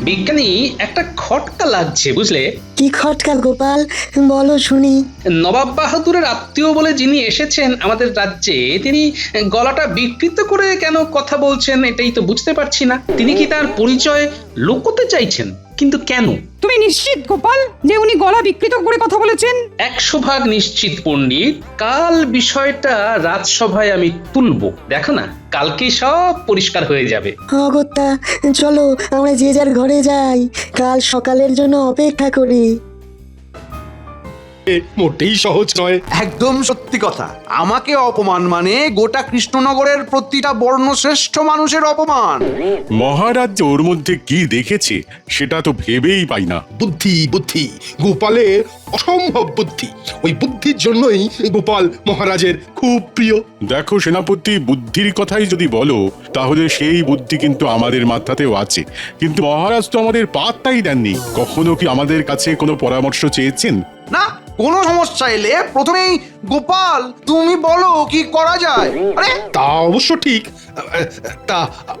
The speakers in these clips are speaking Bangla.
বিজ্ঞানী একটা খটকা লাগছে বুঝলে। কি খটকা গোপাল, বলো শুনি। নবাব বাহাদুরের আত্মীয় বলে যিনি এসেছেন আমাদের রাজ্যে, তিনি গলাটা বিকৃত করে কেন কথা বলছেন এটাই তো বুঝতে পারছি না। তিনি কি তার পরিচয় লুকোতে চাইছেন? কিন্তু কেন? তুমি নিশ্চিত গোপাল যে উনি গলা বিকৃত করে কথা বলেছেন? 100% নিশ্চিত পণ্ডিত। কাল বিষয়টা রাজসভায় আমি তুলবো, দেখো না, কালকে সব পরিষ্কার হয়ে যাবে। অগত্যা, চলো আমরা যে যার ঘরে যাই, কাল সকালের জন্য অপেক্ষা করি। মোটেই সহজ নয়। একদম সত্যি কথা। আমাকে অপমান মানে গোটা কৃষ্ণনগরের প্রতিটা বর্ণশ্রেষ্ঠ মানুষের অপমান। মহারাজ যে ওর মধ্যে কি দেখেছে সেটা তো ভেবেই পাই না। বুদ্ধি বুদ্ধি, গোপালের অসম্ভব বুদ্ধি। ওই বুদ্ধির জন্যই গোপাল মহারাজের খুব প্রিয়। দেখো সেনাপতি, বুদ্ধির কথাই যদি বলো তাহলে সেই বুদ্ধি কিন্তু আমাদের মাথাতেও আছে, কিন্তু মহারাজ তো আমাদের পাত্তাই দেননি। কখনো কি আমাদের কাছে কোনো পরামর্শ চেয়েছেন? না, কোনো সমস্যা এলে প্রথমেই গোপাল তুমি বলো কি করা যায়। আরে তা অবশ্য ঠিক। তা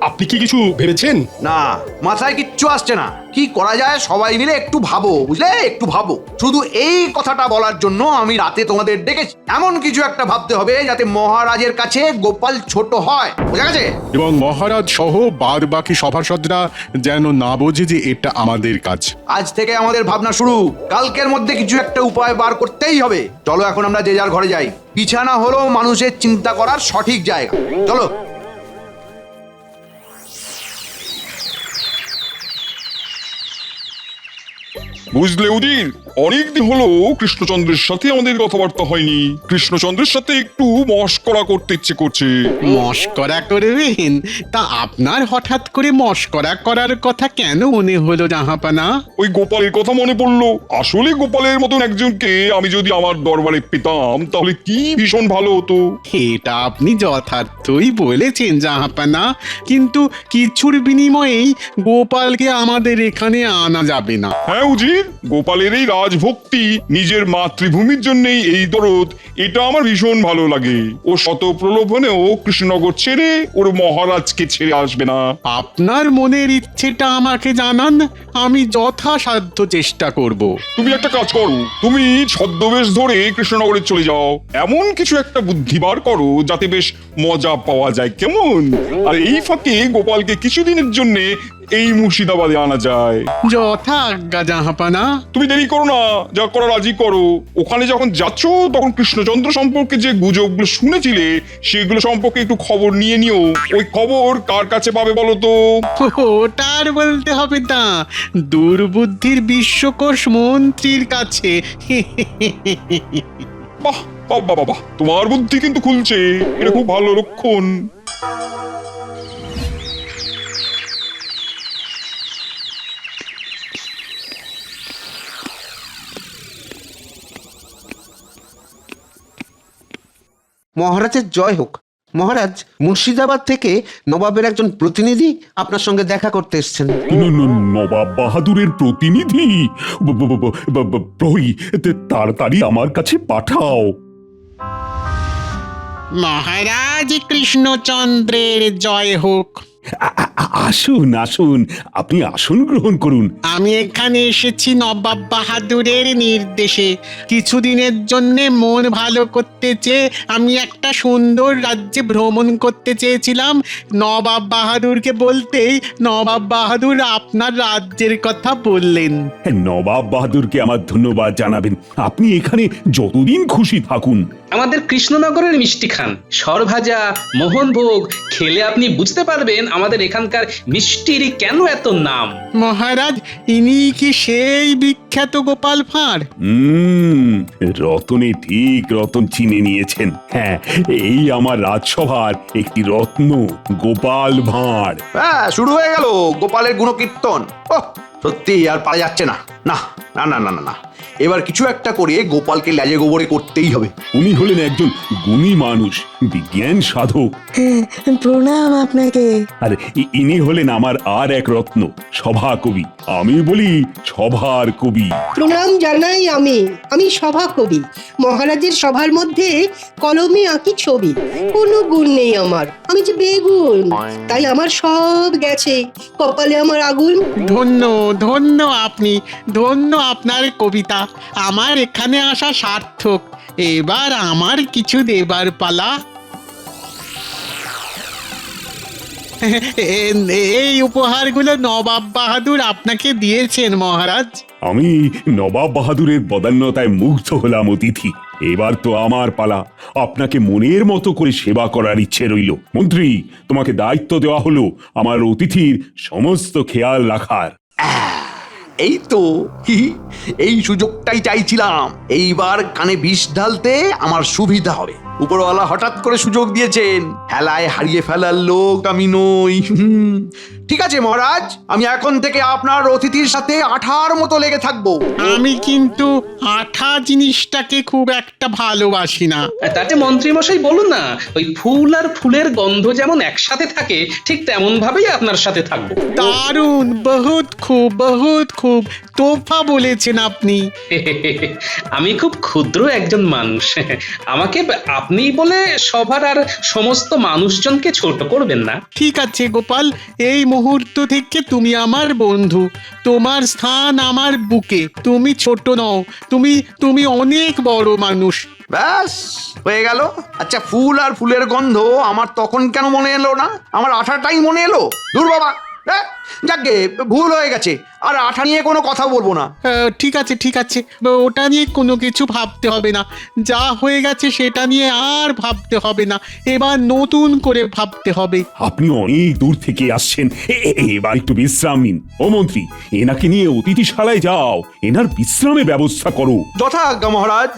আপনি কি কিছু ভেবেছেন? না, মাথায় কিচ্ছু আসছে না। কি করা যায় সবাই মিলে একটু ভাবো, বুঝলে, একটু ভাবো। শুধু এই কথাটা বলার জন্য আমি রাতে তোমাদের ডেকেছি। এমন কিছু একটা ভাবতে হবে যাতে মহারাজের কাছে গোপাল ছোট হয়, বুঝা গেছে? এবং মহারাজ সহ বাদ বাকি সভাসদরা যেন না বোঝে যে এটা আমাদের কাজ। আজ থেকে আমাদের ভাবনা শুরু। কালকের মধ্যে কিছু একটা উপায় বার করতেই হবে। চলো এখন আমরা যে যার ঘরে যাই। বিছানা হলো মানুষের চিন্তা করার সঠিক জায়গা। চলো। বুঝলে উজির, অনেকদিন হলো কৃষ্ণচন্দ্রের সাথে আমাদের কথাবার্তা হয়নি। কৃষ্ণচন্দ্রের সাথে একটু মশকরা করতে ইচ্ছে করছে। মশকরা করবেন? তা আপনার হঠাৎ করে মশকরা করার কথা কেন মনে হলো জাহাপানা? ওই গোপালের কথা মনে পড়লো। আসলে গোপালের মতন একজনকে আমি যদি আমার দরবারে পেতাম তাহলে কি ভীষণ ভালো হতো। এটা আপনি যথার্থই বলেছেন জাহাপানা, কিন্তু কিছুর বিনিময়েই গোপালকে আমাদের এখানে আনা যাবে না। হ্যাঁ উজির, গোপালের এই রাজভক্তি, নিজের মাতৃভূমির জন্যই এই দরদ, এটা আমার ভীষণ ভালো লাগে। ও শত প্রলোভনেও কৃষ্ণনগর ছেড়ে ওর মহারাজকে ছেড়ে আসবে না। আপনার মনের ইচ্ছেটা আমাকে জানান, আমি যথাসাধ্য চেষ্টা করব। তুমি একটা কাজ করো, তুমি ছদ্মবেশ ধরে কৃষ্ণনগরে চলে যাও। এমন কিছু একটা বুদ্ধি বার করো যাতে বেশ মজা পাওয়া যায়, কেমন? আর এই ফাঁকে গোপালকে কিছুদিনের জন্য এই মুর্শিদাবাদে আনা যায়। যথা আজ্ঞা জাহাপানা। তুমি দেরি করো না, যা করা রাজি করো। ওখানে যখন যাচ্ছ তখন কৃষ্ণচন্দ্র সম্পর্কে যে গুজবগুলো শুনেছিলে সেগুলো সম্পর্কে একটু খবর নিয়ে নিও। ওই খবর কার কাছে পাবে বলো তো? ওটা আর বলতে হবে না, দুর্বুদ্ধির বিশ্বকোষ মন্ত্রীর কাছে। বাহ বাবা বাবা, তোমার বুদ্ধি কিন্তু খুলছে, এটা খুব ভালো লক্ষণ। মহারাজের জয় হোক। মহারাজ, মুর্শিদাবাদ থেকে নবাবের একজন প্রতিনিধি আপনার সঙ্গে দেখা করতে এসেছেন। নবাব বাহাদুরের প্রতিনিধি? প্রহরী, তাড়াতাড়ি আমার কাছে পাঠাও। মহারাজ কৃষ্ণচন্দ্রের জয় হোক। আসুন আসুন, আপনি আসন গ্রহণ করুন। আমি এখানে এসেছি নবাব বাহাদুরের নির্দেশে। কিছুদিনের জন্য মন ভালো করতে চেয়ে আমি একটা সুন্দর রাজ্যে ভ্রমণ করতে চেয়েছিলাম। নবাব বাহাদুরকে বলতেই নবাব বাহাদুর আপনার রাজ্যের কথা বললেন। নবাব বাহাদুরকে আমার ধন্যবাদ জানাবেন। আপনি এখানে যতদিন খুশি থাকুন। আমাদের কৃষ্ণনগরের মিষ্টি খান, সরভাজা, মোহনভোগ খেলে আপনি বুঝতে পারবেন আমাদের এখানকার মিষ্টির কেন এত নাম। মহারাজ, ইনি কি সেই বিখ্যাত গোপাল ভাঁড়? রতনে ঠিক রতন চিনে নিয়েছেন। হ্যাঁ, এই আমার রাজসভার একটি রত্ন, গোপাল ভাঁড়। হ্যাঁ, শুরু হয়ে গেল গোপালের গুণকীর্তন। ওহ, সত্যি আর পারা যাচ্ছে না। না না না না না না, এবার কিছু একটা করে গোপালকে লেজে গোবরে করতেই হবে। উনি হলেন একজন গুণী মানুষ, বিজ্ঞান সাধক। প্রণাম আপনাকে। আর ইনি হলেন আমার আর এক রত্ন, সভা কবি। আমি বলি সভার কবি। প্রণাম জানাই আমি সভা কবি। মহারাজের সভার মধ্যে কলমে আঁকি ছবি। কোনো গুণ নেই আমার, আমি যে বেগুন, তাই আমার সব গেছে, কপালে আমার আগুন। ধন্য ধন্য আপনি, ধন্য আপনার কবিতা। আমার এখানে আসা সার্থক। এবার আমার কিছু দেবার পালা। এই উপহারগুলো নবাব বাহাদুর আপনাকে দিয়েছেন মহারাজ। আমি নবাব বাহাদুরের বদান্যতায় মুগ্ধ হলাম অতিথি। এবার তো আমার পালা। আপনাকে মনের মতো করে সেবা করার ইচ্ছে রইল। মন্ত্রী, তোমাকে দায়িত্ব দেওয়া হলো আমার অতিথির সমস্ত খেয়াল রাখার। এই তো এই সুযোগটাই চাইছিলাম। এইবার কানে বিষ ঢালতে আমার সুবিধা হবে। উপরওয়ালা হঠাৎ করে সুযোগ দিয়েছেন। হেলায় হারিয়ে ফেলার লোক আমি নই। ঠিক আছে মহারাজ, আমি এখন থেকে আপনার অতিথির সাথে আঠার মতো লেগে থাকবো। আমি কিন্তু আঠা জিনিসটাকে খুব একটা ভালোবাসি না। তাতে মন্ত্রী মশাই বলুন না, ওই ফুল আর ফুলের গন্ধ যেমন একসাথে থাকে ঠিক তেমন ভাবেই আপনার সাথে থাকবো। দারুণ, বহুত খুব তোফা বলেছেন আপনি। আমি খুব ক্ষুদ্র একজন মানুষ, আমাকে আপনি বলে সবার আর সমস্ত মানুষজনকে ছোট করবেন না। ঠিক আছে গোপাল, এই মুহূর্ত থেকে তুমি আমার বন্ধু। তোমার স্থান আমার বুকে। তুমি ছোট নও, তুমি অনেক বড় মানুষ। ব্যাস হয়ে গেল। আচ্ছা, ফুল আর ফুলের গন্ধ আমার তখন কেন মনে এলো না? আমার আঠাটাই মনে এলো। দূর বাবা, যাকে ভুল হয়ে গেছে, আর আঠা নিয়ে কোনো কথা বলবো না। ঠিক আছে, ওটা নিয়ে কোনো কিছু ভাবতে হবে না। যা হয়ে গেছে সেটা নিয়ে আর ভাবতে হবে না। এবার নতুন করে ভাবতে হবে। আপনি অনেক দূর থেকে আসছেন, এবার একটু বিশ্রাম নিন। ও মন্ত্রী, এনাকে নিয়ে অতিথিশালায় যাও, এনার বিশ্রামের ব্যবস্থা করো। যথাজ্ঞা মহারাজ।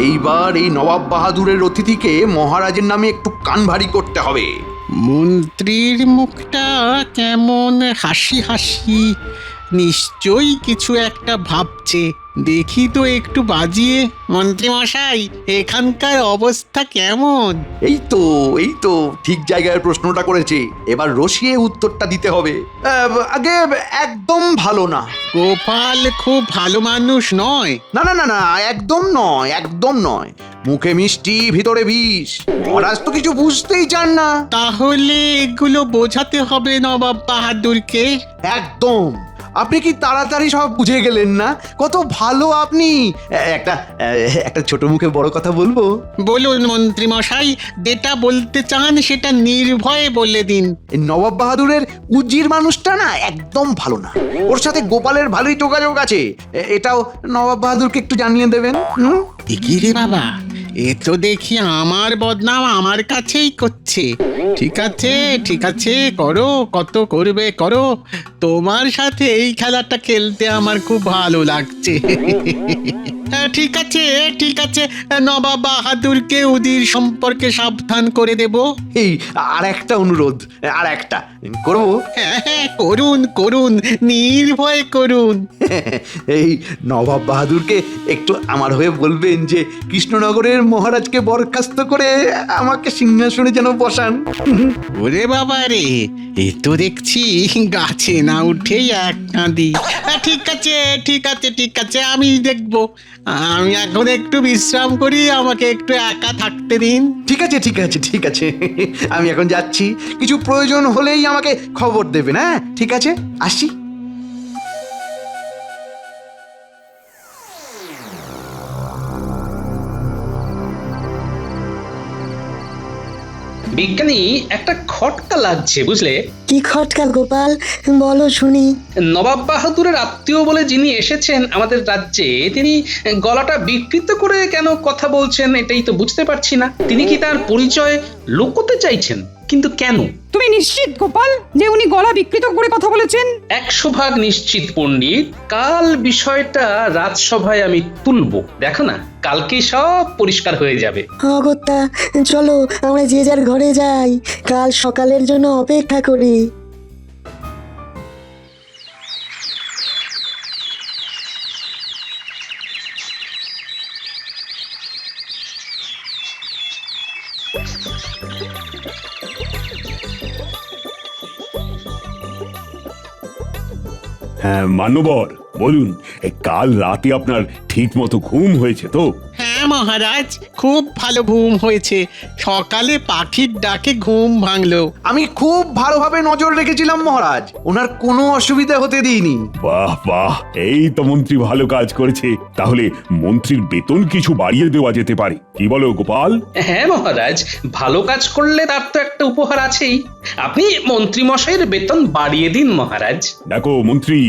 এইবার এই নবাব বাহাদুরের অতিথিকে মহারাজের নামে একটু কান ভারী করতে হবে। মন্ত্রীর মুখটা কেমন হাসি হাসি, নিশ্চয়ই কিছু একটা ভাবছে। দেখি তো একটু বাজিয়ে। মন্ত্রী মশাই, এখানকার অবস্থা কেমন? এই তো ঠিক জায়গায় প্রশ্নটা করেছে। এবার রসিয়ে উত্তরটা দিতে হবে। আগে একদম ভালো না। গোপাল খুব ভালো মানুষ নয়। না, একদম নয়। মুখে মিষ্টি, ভিতরে বিষ। মহারাজ তো কিছু বুঝতেই চান না। তাহলে এগুলো বোঝাতে হবে নবাব বাহাদুরকে। একদম। আপনি কি তাড়াতাড়ি সব বুঝে গেলেন না? কত ভালো আপনি। একটা ছোট মুখে বড় কথা বলবো? বলুন মন্ত্রী মশাই, যেটা বলতে চান সেটা নির্ভয়ে বলে দিন। নবাব বাহাদুরের উজির মানুষটা না একদম ভালো না। ওর সাথে গোপালের ভালোই যোগাযোগ আছে। এটাও নবাব বাহাদুরকে একটু জানিয়ে দেবেন। কি রে বাবা, এ তো দেখি আমার বদনাম আমার কাছেই করছে। ঠিক আছে, করো, কত করবে করো। তোমার সাথে এই খেলাটা খেলতে আমার খুব ভালো লাগছে। ঠিক আছে, নবাব বাহাদুরকে উজির সম্পর্কে সাবধান করে দেব। এই আর একটা অনুরোধ, আর একটা করবো। হ্যাঁ, করুন, নির্ভয় করুন। এই নবাব বাহাদুরকে একটু আমার হয়ে বলবেন যে কৃষ্ণনগরের মহারাজকে বরখাস্ত করে আমাকে সিংহাসনে যেন বসান। ওরে বাবা রে, এ তো দেখছি গাছে না উঠেই এক কাঁদি। ঠিক আছে, আমি দেখবো। আমি এখন একটু বিশ্রাম করি, আমাকে একটু একা থাকতে দিন। ঠিক আছে, আমি এখন যাচ্ছি। কিছু প্রয়োজন হলেই আমাকে খবর দেবেন। হ্যাঁ, ঠিক আছে, আসি। বিজ্ঞানী, একটা খটকা লাগছে বুঝলে। কি খটকা গোপাল, বলো শুনি। নবাব বাহাদুরের আত্মীয় বলে যিনি এসেছেন আমাদের রাজ্যে, তিনি গলাটা বিকৃত করে কেন কথা বলছেন এটাই তো বুঝতে পারছি না। তিনি কি তার পরিচয় লুকোতে চাইছেন? কিন্তু কেন? তুমি নিশ্চিত গোপাল যে উনি গলা বিকৃত করে কথা বলেছেন? 100% নিশ্চিত পণ্ডিত। কাল বিষয়টা রাজসভায় আমি তুলবো, দেখো না, কালকেই সব পরিষ্কার হয়ে যাবে। অগত্যা, চলো আমরা যে যার ঘরে যাই, কাল সকালের জন্য অপেক্ষা করি। হ্যাঁ মান্যবর, বলুন, কাল রাতে আপনার ঠিক মতো ঘুম হয়েছে তো? হ্যাঁ মহারাজ, খুব ভালো ঘুম হয়েছে, সকালে পাখির ডাকে ঘুম ভাঙলো। আমি খুব ভালোভাবে নজর রেখেছিলাম মহারাজ, ওনার কোনো অসুবিধা হতে দিইনি। বাহ বাহ, এই তো মন্ত্রী ভালো কাজ করেছে। তাহলে মন্ত্রীর বেতন কিছু বাড়িয়ে দেওয়া যেতে পারে, কি বলো গোপাল? হ্যাঁ মহারাজ, ভালো কাজ করলে তার তো একটা উপহার আছেই। আপনি মন্ত্রী মশাইয়ের বেতন বাড়িয়ে দিন মহারাজ। দেখো মন্ত্রী,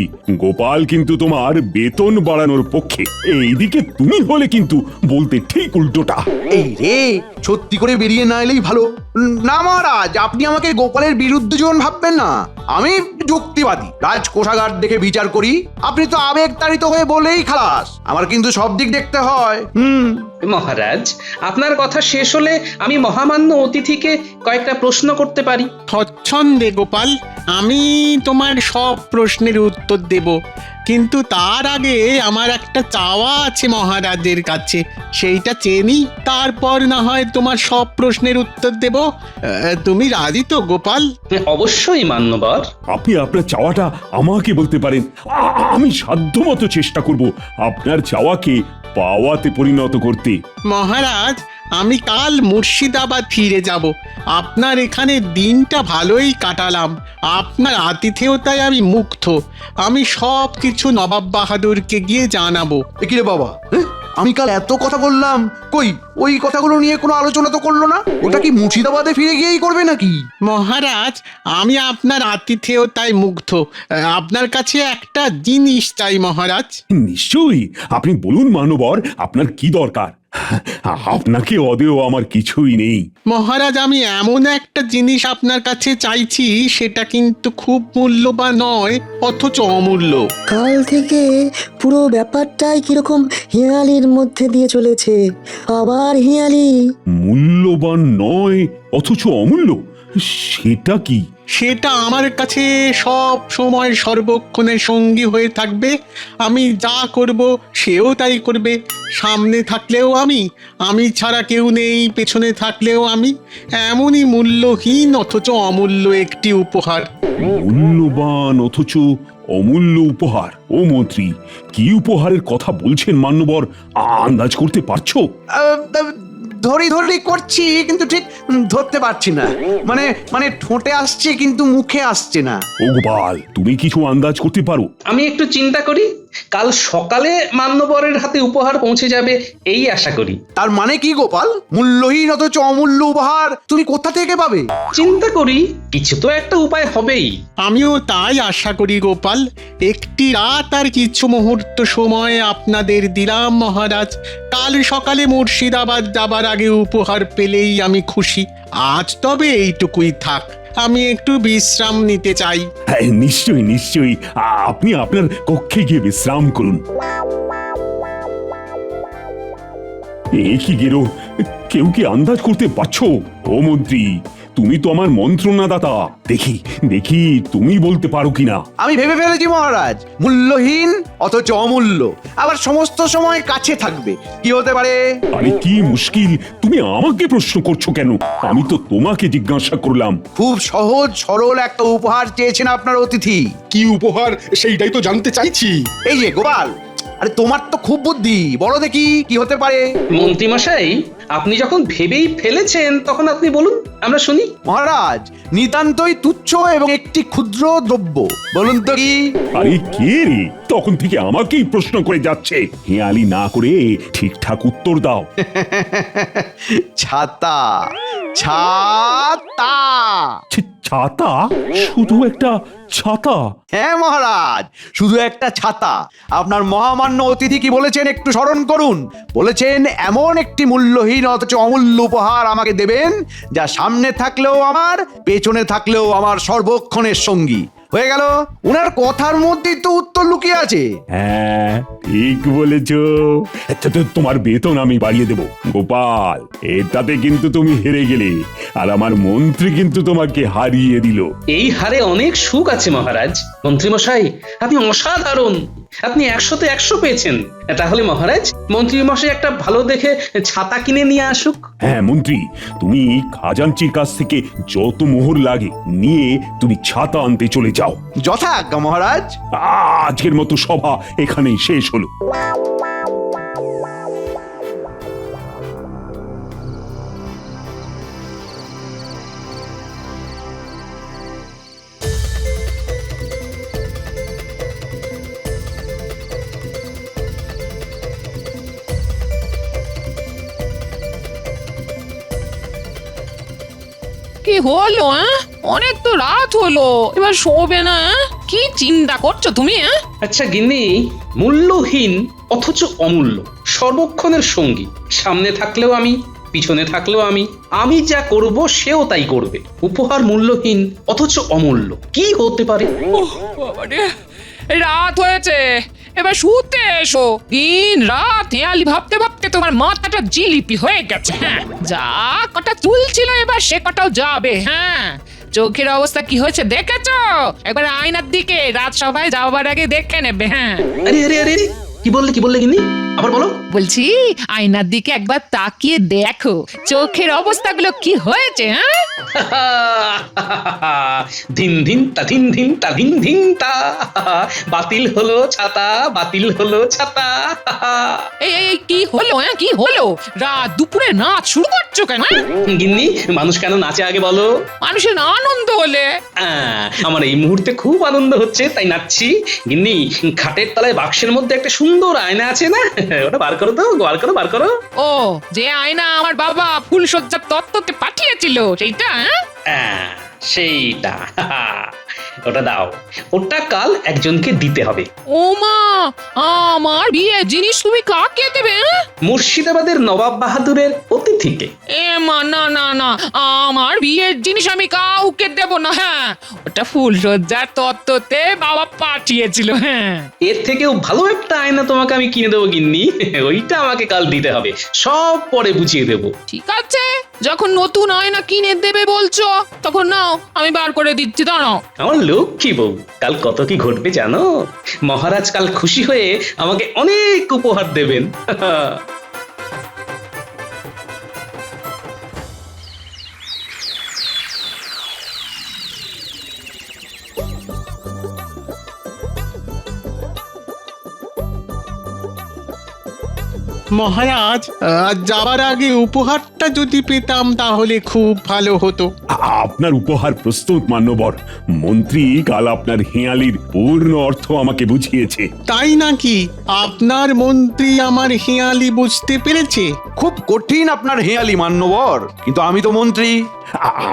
গোপাল কিন্তু তোমার বেতন বাড়ানোর পক্ষে, এইদিকে তুমি হলে কিন্তু বলতে ঠিক উল্টোটা। এই রে, সত্যি করে বেরিয়ে না এলেই ভালো। না মহারাজ, আপনি আমাকে গোপালের বিরুদ্ধে যেমন ভাববেন না, আমি যুক্তিবাদী, রাজকোষাগার দেখে বিচার করি। আপনি তো আবেগতাড়িত হয়ে বলেই খালাস, আমার কিন্তু সব দিক দেখতে হয়। মহারাজ, আপনার কথা শেষ হলে আমি মহামান্য অতিথিকে কয়েকটা প্রশ্ন করতে পারি। স্বচ্ছন্দে গোপাল, আমি তোমার সব প্রশ্নের উত্তর দেব, কিন্তু তার আগে আমার একটা চাওয়া আছে মহারাজের কাছে, সেইটা চেনি, তারপর না হয় তোমার সব প্রশ্নের উত্তর দেব। তুমি রাজি তো গোপাল? অবশ্যই মান্যবর। আপনি আপনার চাওয়াটা আমাকে বলতে পারেন, আমি সাধ্যমতো চেষ্টা করব আপনার চাওয়াকে পাওয়াতে পরিণত করতে। মহারাজ, আমি কাল মুর্শিদাবাদ ফিরে যাব। আপনার এখানে দিনটা ভালোই কাটালাম, আপনার আতিথেয়তায় আমি মুগ্ধ। আমি সব কিছু নবাব বাহাদুরকে গিয়ে জানাবো। কি রে বাবা, আমি কাল এত কথা বললাম, কই ওই কথাগুলো নিয়ে কোনো আলোচনা তো করলো না? ওটা কি মুর্শিদাবাদে ফিরে গিয়েই করবে নাকি? মহারাজ, আমি আপনার আতিথেয়তায় মুগ্ধ। আপনার কাছে একটা জিনিস চাই মহারাজ। নিশ্চয়ই, আপনি বলুন মানবর, আপনার কি দরকার? আপনাকে অদেও আমার কিছুই নেই। মহারাজ, আমি এমন একটা জিনিস আপনার কাছে চাইছি, সেটা কিন্তু খুব মূল্যবান নয়, অথচ অমূল্য। কাল থেকে পুরো ব্যাপারটাই কিরকম হিয়ালির মধ্যে দিয়ে চলেছে, আবার হিয়ালি। মূল্যবান নয় অথচ অমূল্য, সেটা কি? সেটা আমার কাছে সব সময় সর্বক্ষণের সঙ্গী হয়ে থাকবে। আমি যা করব সেও তাই করবে। সামনে থাকলেও আমি ছাড়া কেউ নেই, পেছনে থাকলেও আমি। এমনই মূল্যহীন অথচ অমূল্য একটি উপহার। মূল্যবান অথচ অমূল্য উপহার? ও মন্ত্রী, কি উপহারের কথা বলছেন মান্যবর, আন্দাজ করতে পারছো? ধরি ধরি করছি, কিন্তু ঠিক ধরতে পারছি না। মানে মানে ঠোঁটে আসছে কিন্তু মুখে আসছে না। ও গোপাল, তুমি কিছু আন্দাজ করতে পারো? আমি একটু চিন্তা করি, কাল সকালে মান্যবরের হাতে উপহার পৌঁছে যাবে এই আশা করি। তার মানে কি গোপাল? মূল্যহীন অথচ অমূল্য উপহার তুমি কোথা থেকে পাবে? চিন্তা করি, কিছু তো একটা উপায় হবেই। আমিও তাই আশা করি গোপাল। একটি রাত আর কিছু মুহূর্ত সময় আপনাদের দিলাম মহারাজ। কাল সকালে মুর্শিদাবাদ যাবার আগে উপহার পেলেই আমি খুশি। আজ তবে এইটুকুই থাক, আমি একটু বিশ্রাম নিতে চাই। হ্যাঁ, নিশ্চয়ই নিশ্চয়ই, আপনি আপনার কক্ষে গিয়ে বিশ্রাম করুন। এ কি গেরো, কেউ কি আন্দাজ করতে পারছো? ও মন্ত্রী, তুমি তো আমার মন্ত্রণাদাতা, দেখি দেখি তুমি বলতে পারো কিনা। আমি ভেবে ফেলেছি মহারাজ, মূল্যহীন অথচ অমূল্য, আবার সমস্ত সময় কাছে থাকবে। কি হতে পারে? আরে কি মুশকিল, তুমি আমাকে প্রশ্ন করছো কেন? আমি তো তোমাকে জিজ্ঞাসা করলাম। খুব সহজ সরল একটা উপহার চেয়েছেন আপনার অতিথি। কি উপহার সেইটাই তো জানতে চাইছি। এই যে গোপাল, আরে তোমার তো খুব বুদ্ধি, বলো দেখি কি হতে পারে? মন্ত্রী মশাই, আপনি যখন ভেবেই ফেলেছেন তখন আপনি বলুন, আমরা শুনি। মহারাজ, নিতান্তই তুচ্ছ এবং একটি ক্ষুদ্র দ্রব্য, বলুন তো কি? আরে কে রে, তখন থেকে আমাকেই প্রশ্ন করে যাচ্ছে। হেয়ালি না করে ঠিকঠাক উত্তর দাও। ছাতা। ছাতা। ছাতা? শুধু একটা ছাতা? হ্যাঁ মহারাজ, শুধু একটা ছাতা। আপনার মহামান্য অতিথি কি বলেছেন একটু স্মরণ করুন। বলেছেন এমন একটি মূল্যহীন অথচ অমূল্য উপহার আমাকে দেবেন, যা সামনে থাকলেও আমার, পেছনে থাকলেও আমার সর্বক্ষণের সঙ্গী। হয়ে গেল, উনার কথার মধ্যেই তো উত্তর লুকিয়ে আছে। হ্যাঁ, ঠিক বলেছ। তোমার বেতন আমি বাড়িয়ে দেব গোপাল, এটাতে কিন্তু তুমি হেরে গেলে, আর আমার মন্ত্রী কিন্তু তোমাকে হারিয়ে দিল। এই হারে অনেক সুখ আছে মহারাজ। মন্ত্রী মশাই, আপনি অসাধারণ। আপনি 100-তে 100 পেয়েছেন। তাহলে মহারাজ, মন্ত্রী মশাই একটা ভালো দেখে ছাতা কিনে নিয়ে আসুক। হ্যাঁ মন্ত্রী, তুমি খাজাঞ্চির কাছ থেকে যত মোহর লাগে নিয়ে তুমি ছাতা আনতে চলে যাও। যথাজ্ঞা মহারাজ। আজকের মতো সভা এখানেই শেষ হলো। কি হলো? অনেক তো রাত হলো, এবার শোবে না? কি চিন্তা করছো তুমি? আচ্ছা গিন্নি, মূল্যহীন অথচ অমূল্য, সর্বক্ষণের সঙ্গী, সামনে থাকলেও আমি, পিছনে থাকলেও আমি যা করব সেও তাই করবে, উপহার মূল্যহীন অথচ অমূল্য, কি হতে পারে? বাবারে, রাত হয়েছে, এবার শুতে এসো। দিন রাত হেয়ালি ভাবতে ভাবতে তোমার মাথাটা জিলিপি হয়ে গেছে। হ্যাঁ, যা কটা চুল ছিল এবার সে কটাও যাবে। হ্যাঁ, চোখের অবস্থা কি হয়েছে দেখেছো? একবার আয়নার দিকে রাত সবাই যাওয়ার আগে দেখে নেবে। হ্যাঁ, আরে আরে আরে আরে, কি বললে গিন্নি, আবার বলো। বলছি আয়নার দিকে একবার তাকিয়ে দেখো চোখের অবস্থাগুলো কি হয়েছে। ধিন ধিন তা ধিন ধিন তা ধিন ধিন তা, বাতিল হলো ছাতা, বাতিল হলো ছাতা। এই কি হলো? কি হলো? রাত দুপুরে নাচ শুরু করছো কেন? গিন্নি, মানুষ কেন নাচে আগে বলো? মানুষের আনন্দ হলে। আমার এই মুহূর্তে খুব আনন্দ হচ্ছে তাই নাচছি। গিন্নি, খাটের তলায় বাক্সের মধ্যে একটা সুন্দর আয়না আছে না, ওটা বার করো তো, বার করো। ও, যে আয়না আমার বাবা ফুলসজ্জার তত্ত্বতে পাঠিয়েছিল সেইটা? সেইটা, ওটা দাও, ওটা কাল একজনকে দিতে হবে। ও মা, আমার বিয়ের জিনিস তুমি কাকে দেবে? মুর্শিদাবাদের নবাব বাহাদুরের অতিথিকে। এ মা, না না না, আমার বিয়ের জিনিস আমি কাউকে দেব না। হ্যাঁ, ওটা ফুলসজ্জার তত্ত্বতে বাবা পাঠিয়েছিল। হ্যাঁ, এর থেকেও ভালো একটা আয়না তোমাকে আমি কিনে দেবো গিন্নি, ওইটা আমাকে কাল দিতে হবে, সব পরে বুঝিয়ে দেবো। ঠিক আছে, যখন নতুন আয়না কিনে দেবে বলছো তখন নাও, আমি বার করে দিচ্ছি, দাঁড়াও। আমার লক্ষ্মী বউ, কাল কত কি ঘটবে জানো? মহারাজ কাল খুশি হয়ে আমাকে অনেক উপহার দেবেন। মহারাজ, যাবার আগে উপহারটা যদি পেতাম তাহলে খুব ভালো হতো। আপনার উপহার প্রস্তুত মান্যবর। মন্ত্রী কাল আপনার হেঁয়ালির পূর্ণ অর্থ আমাকে বুঝিয়েছে। তাই নাকি? আপনার মন্ত্রী আমার হেঁয়ালি বুঝতে পেরেছে? খুব কঠিন আপনার হেয়ালি মান্যবর, কিন্তু আমি তো মন্ত্রী।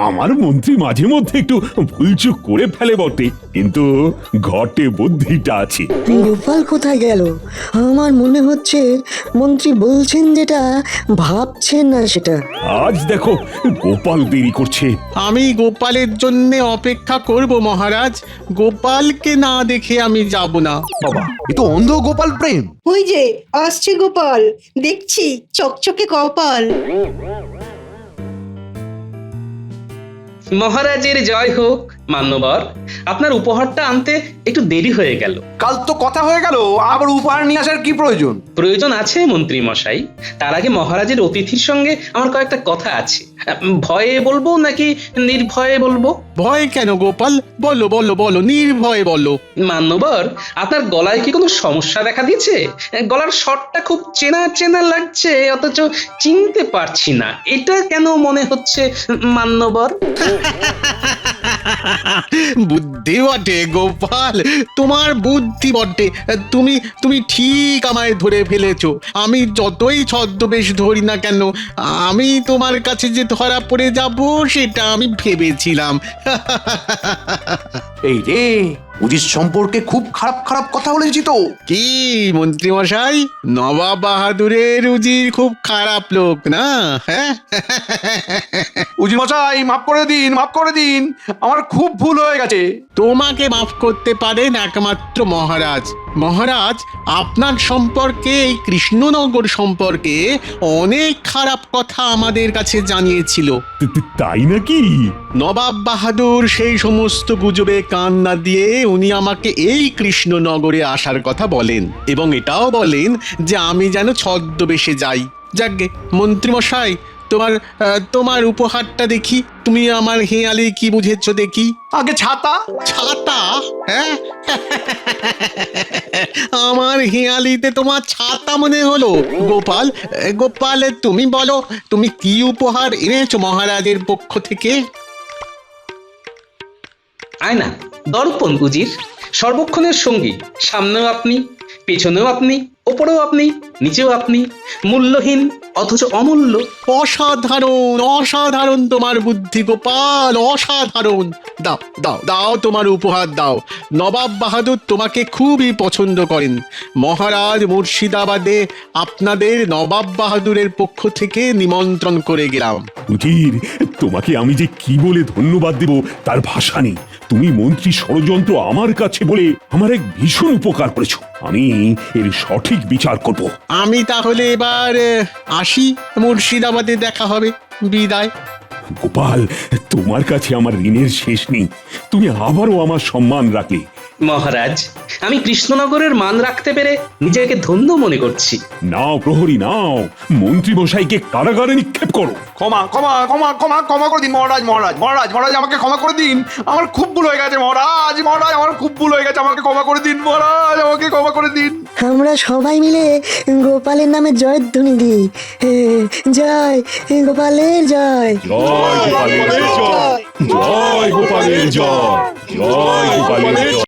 আমার মন্ত্রী মাঝে মধ্যে একটু ভুলচুক করে ফেলে বটে, কিন্তু ঘটে বুদ্ধিটা আছে। গোপাল কোথায় গেল? আমার মনে হচ্ছে মন্ত্রী বলছেন যেটা ভাবছেন না সেটা। আজ দেখো গোপাল দেরি করছে। আমি গোপালের জন্য অপেক্ষা করব মহারাজ, গোপালকে না দেখে আমি যাব না। বাবা, এ তো অন্ধ গোপাল প্রেম। ওই যে আসছে গোপাল, দেখছি চকচকে কপাল। মহারাজের জয় হোক। মান্যবর, আপনার উপহারটা আনতে একটু দেরি হয়ে গেল। কাল তো কথা হয়ে গেল, আবার উপহার নিয়ে আসার কি প্রয়োজন? প্রয়োজন আছে মন্ত্রী মশাই, তার আগে মহারাজের অতিথির সঙ্গে আমার কয়েকটা কথা আছে। ভয়ে বলবো নাকি নির্ভয়ে বলবো? ভয় কেন গোপাল? বলো বলো বলো, নির্ভয়ে বলো। মান্যবর, আপনার গলায় কি কোনো সমস্যা দেখা দিয়েছে? গলার স্বরটা খুব চেনা চেনা লাগছে, অথচ চিনতে পারছি না, এটা কেন মনে হচ্ছে মান্যবর? বুদ্ধি বটে গোপাল, তোমার বুদ্ধি বটে। তুমি ঠিক আমায় ধরে ফেলেছো। আমি যতই ছদ্মবেশ ধরি না কেন, আমি তোমার কাছে যে ধরা পড়ে যাব সেটা আমি ভেবেছিলাম। এই রে, উজির সম্পর্কে খুব খারাপ খারাপ কথা বলেছি তো। কি মন্ত্রী মশাই, নবাব বাহাদুরের উজির খুব খারাপ লোক না? হ্যাঁ, উজির মশাই মাফ করে দিন, মাফ করে দিন, আমার খুব ভুল হয়ে গেছে। তোমাকে মাফ করতে পারেন একমাত্র মহারাজ। মহারাজ, আপনার সম্পর্কে, এই কৃষ্ণনগর সম্পর্কে অনেক খারাপ কথা আমাদের কাছে জানিয়েছিল। তাই নাকি? নবাব বাহাদুর সেই সমস্ত গুজবে কান না দিয়ে উনি আমাকে এই কৃষ্ণনগরে আসার কথা বলেন, এবং এটাও বলেন যে আমি যেন ছদ্মবেশে যাই। যাকগে মন্ত্রী মশাই, তোমার উপহারটা দেখি। তুমি আমার হেঁয়ালি কি বুঝেছো দেখি। আগে ছাতা। ছাতা? হ্যাঁ, আমার হেঁয়ালিতে তোমার ছাতা মনে হলো। গোপাল, তুমি বলো, তুমি কি উপহার এনেছো মহারাজের পক্ষ থেকে? আয়না, দর্পণ উজির, সর্বক্ষণের সঙ্গী, সামনেও আপনি, পেছনেও আপনি, ওপরেও আপনি, নিচেও আপনি, মূল্যহীন অথচ অমূল্য। অসাধারণ অসাধারণ তোমার বুদ্ধি গোপাল, অসাধারণ। দাও দাও দাও, তোমার উপহার দাও। নবাব বাহাদুর তোমাকে খুবই পছন্দ করেন। মহারাজ মুর্শিদাবাদে আপনাদের নবাব বাহাদুরের পক্ষ থেকে নিমন্ত্রণ করে গেলাম। উজির, তোমাকে আমি যে কি বলে ধন্যবাদ দেব তার ভাষা নেই। তুমি মন্ত্রী ষড়যন্ত্র আমার কাছে বলে আমার এক ভীষণ উপকার করেছো। আমি এর সঠিক বিচার করব। আমি তাহলে এবার আসি, মুর্শিদাবাদে দেখা হবে। বিদায়। গোপাল, তোমার কাছে আমার ঋণের শেষ নেই। তুমি আবারও আমার সম্মান রাখলে। মহারাজ, আমি কৃষ্ণনগরের মান রাখতে পেরে নিজেকে ধন্য মনে করছি। নাও প্রহরী, নাও মন্ত্রী মশাইকে কারাগারে নিক্ষেপ করো। ক্ষমা ক্ষমা ক্ষমা ক্ষমা ক্ষমা করে দিন মহারাজ, মহারাজ মহারাজ মহারাজ, আমাকে ক্ষমা করে দিন। আমার খুব ভুল হয়ে গেছে মহারাজ, মহারাজ আমার খুব ভুল হয়ে গেছে, আমাকে ক্ষমা করে দিন মহারাজ, আমাকে ক্ষমা করে দিন। আমরা সবাই মিলে গোপালের নামে জয়ধ্বনি দিই। জয় গোপালের জয়। জয় গোপালের জয়, জয় গোপালের জয়, জয় গোপালের জয়।